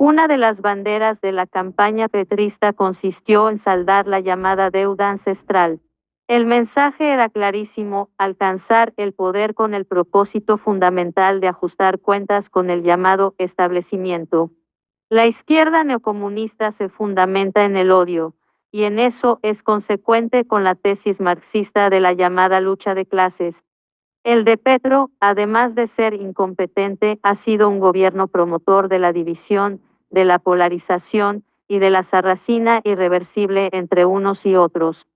Una de las banderas de la campaña petrista consistió en saldar la llamada deuda ancestral. El mensaje era clarísimo: alcanzar el poder con el propósito fundamental de ajustar cuentas con el llamado establecimiento. La izquierda neocomunista se fundamenta en el odio, y en eso es consecuente con la tesis marxista de la llamada lucha de clases. El de Petro, además de ser incompetente, ha sido un gobierno promotor de la división, de la polarización y de la sarracina irreversible entre unos y otros.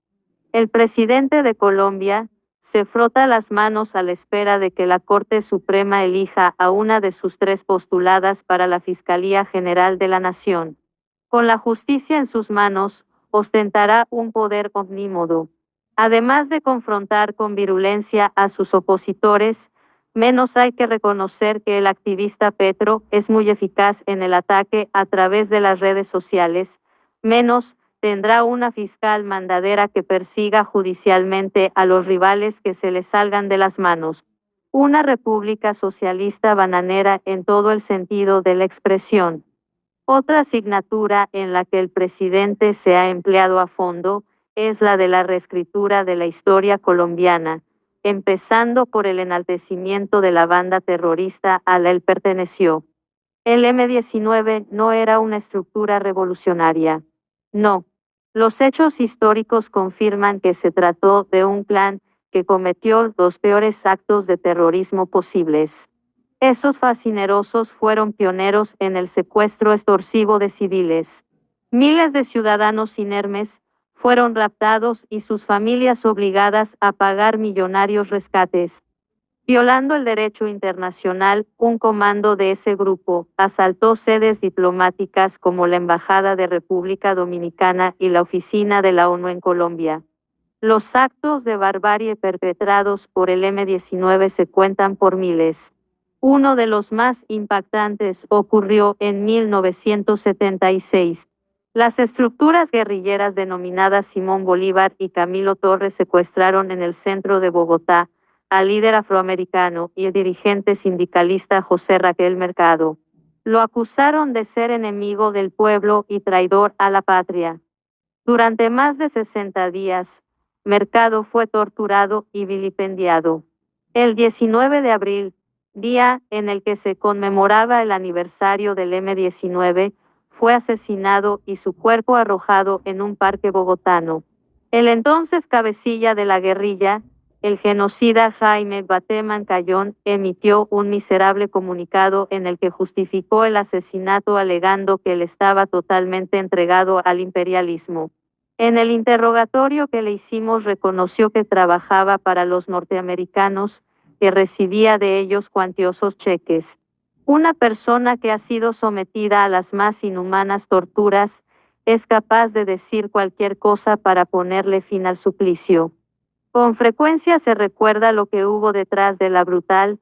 El presidente de Colombia se frota las manos a la espera de que la Corte Suprema elija a una de sus 3 postuladas para la Fiscalía General de la Nación. Con la justicia en sus manos, ostentará un poder omnímodo. Además de confrontar con virulencia a sus opositores, menos hay que reconocer que el activista Petro es muy eficaz en el ataque a través de las redes sociales, menos tendrá una fiscal mandadera que persiga judicialmente a los rivales que se le salgan de las manos. Una república socialista bananera en todo el sentido de la expresión. Otra asignatura en la que el presidente se ha empleado a fondo es la de la reescritura de la historia colombiana, empezando por el enaltecimiento de la banda terrorista a la que él perteneció. El M-19 no era una estructura revolucionaria. No. Los hechos históricos confirman que se trató de un clan que cometió los peores actos de terrorismo posibles. Esos fascinerosos fueron pioneros en el secuestro extorsivo de civiles. Miles de ciudadanos inermes fueron raptados y sus familias obligadas a pagar millonarios rescates. Violando el derecho internacional, un comando de ese grupo asaltó sedes diplomáticas como la Embajada de República Dominicana y la Oficina de la ONU en Colombia. Los actos de barbarie perpetrados por el M-19 se cuentan por miles. Uno de los más impactantes ocurrió en 1976. Las estructuras guerrilleras denominadas Simón Bolívar y Camilo Torres secuestraron en el centro de Bogotá al líder afroamericano y el dirigente sindicalista José Raquel Mercado. Lo acusaron de ser enemigo del pueblo y traidor a la patria. Durante más de 60 días, Mercado fue torturado y vilipendiado. El 19 de abril, día en el que se conmemoraba el aniversario del M-19, fue asesinado y su cuerpo arrojado en un parque bogotano. El entonces cabecilla de la guerrilla, el genocida Jaime Bateman Cayón, emitió un miserable comunicado en el que justificó el asesinato alegando que él estaba totalmente entregado al imperialismo. En el interrogatorio que le hicimos reconoció que trabajaba para los norteamericanos, que recibía de ellos cuantiosos cheques. Una persona que ha sido sometida a las más inhumanas torturas es capaz de decir cualquier cosa para ponerle fin al suplicio. Con frecuencia se recuerda lo que hubo detrás de la brutal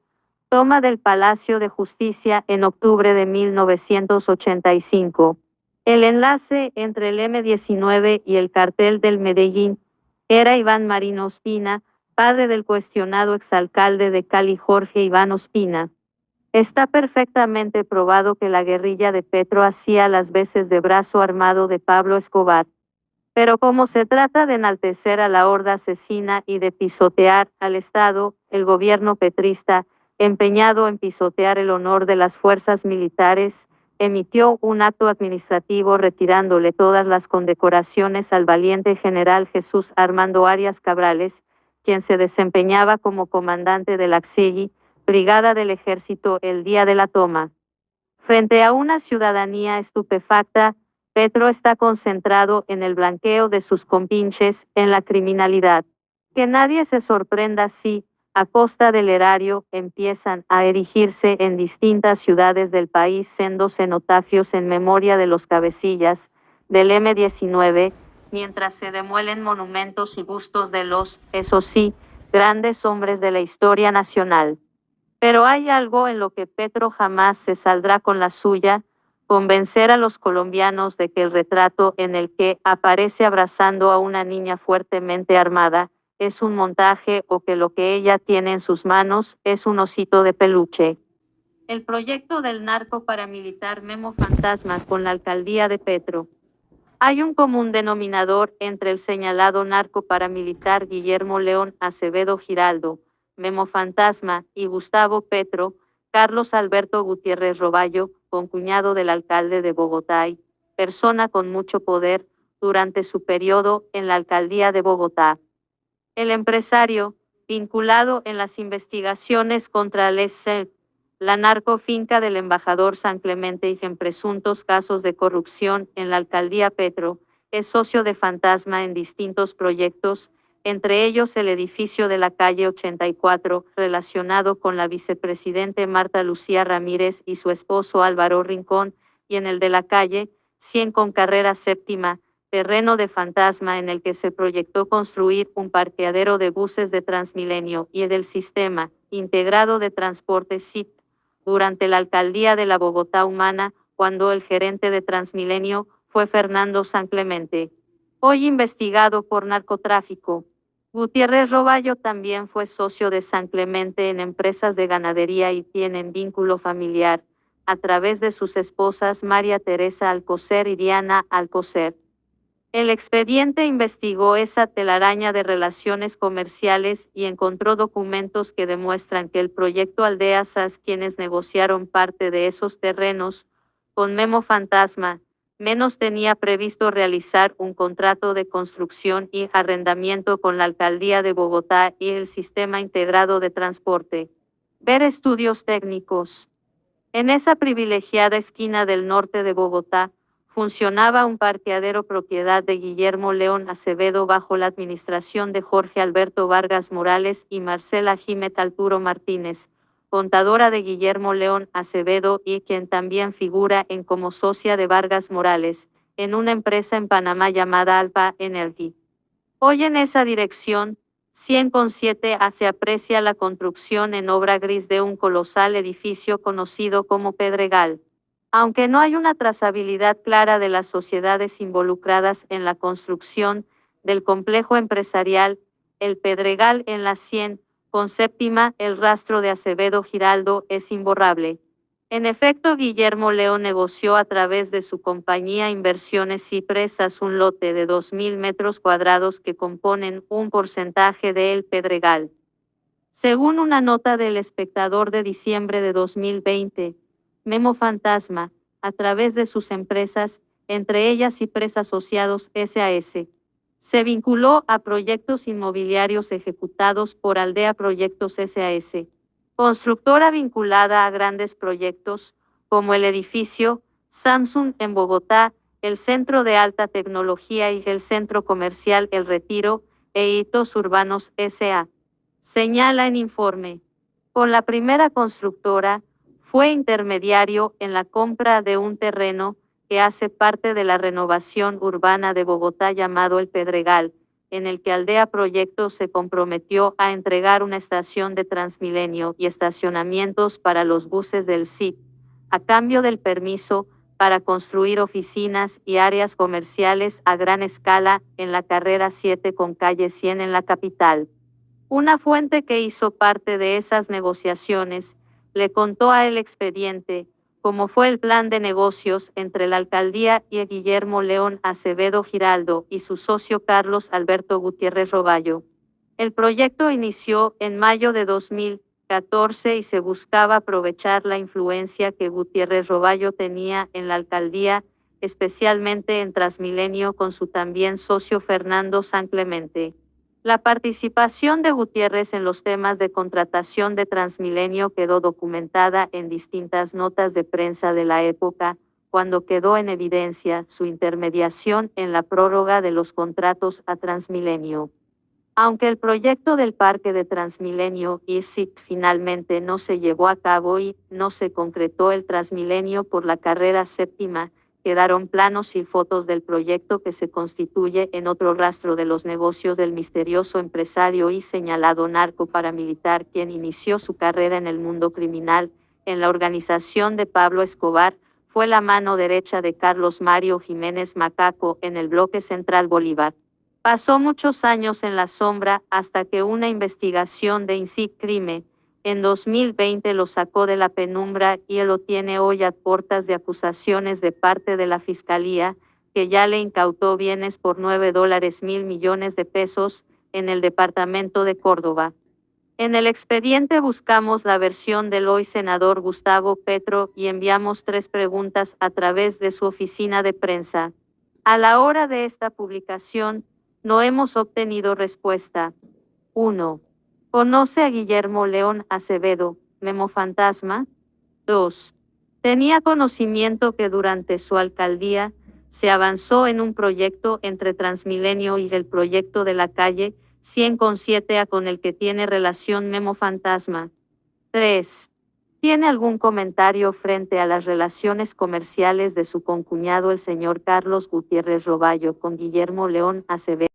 toma del Palacio de Justicia en octubre de 1985. El enlace entre el M-19 y el cartel del Medellín era Iván Marín Ospina, padre del cuestionado exalcalde de Cali Jorge Iván Ospina. Está perfectamente probado que la guerrilla de Petro hacía las veces de brazo armado de Pablo Escobar. Pero como se trata de enaltecer a la horda asesina y de pisotear al Estado, el gobierno petrista, empeñado en pisotear el honor de las fuerzas militares, emitió un acto administrativo retirándole todas las condecoraciones al valiente general Jesús Armando Arias Cabrales, quien se desempeñaba como comandante de la XIGI, brigada del ejército, el día de la toma. Frente a una ciudadanía estupefacta, Petro está concentrado en el blanqueo de sus compinches, en la criminalidad. Que nadie se sorprenda si, a costa del erario, empiezan a erigirse en distintas ciudades del país sendos cenotafios en memoria de los cabecillas del M-19, mientras se demuelen monumentos y bustos de los, eso sí, grandes hombres de la historia nacional. Pero hay algo en lo que Petro jamás se saldrá con la suya: convencer a los colombianos de que el retrato en el que aparece abrazando a una niña fuertemente armada es un montaje o que lo que ella tiene en sus manos es un osito de peluche. El proyecto del narco paramilitar Memo Fantasma con la alcaldía de Petro. Hay un común denominador entre el señalado narco paramilitar Guillermo León Acevedo Giraldo, Memo Fantasma, y Gustavo Petro, Carlos Alberto Gutiérrez Roballo, concuñado del alcalde de Bogotá y persona con mucho poder durante su periodo en la alcaldía de Bogotá. El empresario, vinculado en las investigaciones contra la narcofinca del embajador San Clemente y en presuntos casos de corrupción en la alcaldía Petro, es socio de Fantasma en distintos proyectos, entre ellos el edificio de la calle 84, relacionado con la vicepresidente Marta Lucía Ramírez y su esposo Álvaro Rincón, y en el de la calle 100 con carrera séptima, terreno de Fantasma en el que se proyectó construir un parqueadero de buses de Transmilenio y del Sistema Integrado de Transporte SIT, durante la alcaldía de la Bogotá Humana, cuando el gerente de Transmilenio fue Fernando San Clemente, hoy investigado por narcotráfico. Gutiérrez Roballo también fue socio de San Clemente en empresas de ganadería y tienen vínculo familiar, a través de sus esposas María Teresa Alcocer y Diana Alcocer. El expediente investigó esa telaraña de relaciones comerciales y encontró documentos que demuestran que el proyecto Aldea SAS, quienes negociaron parte de esos terrenos con Memo Fantasma, menos tenía previsto realizar un contrato de construcción y arrendamiento con la alcaldía de Bogotá y el Sistema Integrado de Transporte. Ver estudios técnicos. En esa privilegiada esquina del norte de Bogotá, funcionaba un parqueadero propiedad de Guillermo León Acevedo bajo la administración de Jorge Alberto Vargas Morales y Marcela Jiménez Alturo Martínez, contadora de Guillermo León Acevedo y quien también figura en como socia de Vargas Morales, en una empresa en Panamá llamada Alpha Energy. Hoy en esa dirección, 100,7 se aprecia la construcción en obra gris de un colosal edificio conocido como Pedregal. Aunque no hay una trazabilidad clara de las sociedades involucradas en la construcción del complejo empresarial, el Pedregal en la 100, con séptima, el rastro de Acevedo Giraldo es imborrable. En efecto, Guillermo León negoció a través de su compañía Inversiones y Presas un lote de 2.000 metros cuadrados que componen un porcentaje de El Pedregal. Según una nota del Espectador de diciembre de 2020, Memo Fantasma, a través de sus empresas, entre ellas Cipres Asociados SAS, se vinculó a proyectos inmobiliarios ejecutados por Aldea Proyectos SAS, constructora vinculada a grandes proyectos, como el edificio Samsung en Bogotá, el Centro de Alta Tecnología y el Centro Comercial El Retiro, e Hitos Urbanos S.A. Señala en informe. Con la primera constructora, fue intermediario en la compra de un terreno que hace parte de la renovación urbana de Bogotá llamado El Pedregal, en el que Aldea Proyectos se comprometió a entregar una estación de Transmilenio y estacionamientos para los buses del SIT, a cambio del permiso para construir oficinas y áreas comerciales a gran escala en la carrera 7 con calle 100 en la capital. Una fuente que hizo parte de esas negociaciones le contó a El Expediente cómo fue el plan de negocios entre la alcaldía y Guillermo León Acevedo Giraldo y su socio Carlos Alberto Gutiérrez Roballo. El proyecto inició en mayo de 2014 y se buscaba aprovechar la influencia que Gutiérrez Roballo tenía en la alcaldía, especialmente en Transmilenio con su también socio Fernando San Clemente. La participación de Gutiérrez en los temas de contratación de Transmilenio quedó documentada en distintas notas de prensa de la época, cuando quedó en evidencia su intermediación en la prórroga de los contratos a Transmilenio. Aunque el proyecto del parque de Transmilenio y SIT finalmente no se llevó a cabo y no se concretó el Transmilenio por la carrera séptima, quedaron planos y fotos del proyecto que se constituye en otro rastro de los negocios del misterioso empresario y señalado narco paramilitar quien inició su carrera en el mundo criminal, en la organización de Pablo Escobar, fue la mano derecha de Carlos Mario Jiménez Macaco en el bloque Central Bolívar. Pasó muchos años en la sombra hasta que una investigación de INSIC Crime en 2020 lo sacó de la penumbra y él lo tiene hoy a puertas de acusaciones de parte de la Fiscalía, que ya le incautó bienes por $9.000 millones en el departamento de Córdoba. En el expediente buscamos la versión del hoy senador Gustavo Petro y enviamos 3 preguntas a través de su oficina de prensa. A la hora de esta publicación, no hemos obtenido respuesta. 1. ¿Conoce a Guillermo León Acevedo, Memo Fantasma? 2. ¿Tenía conocimiento que durante su alcaldía se avanzó en un proyecto entre Transmilenio y el proyecto de la calle 100/7A con el que tiene relación Memo Fantasma? 3. ¿Tiene algún comentario frente a las relaciones comerciales de su concuñado el señor Carlos Gutiérrez Roballo con Guillermo León Acevedo?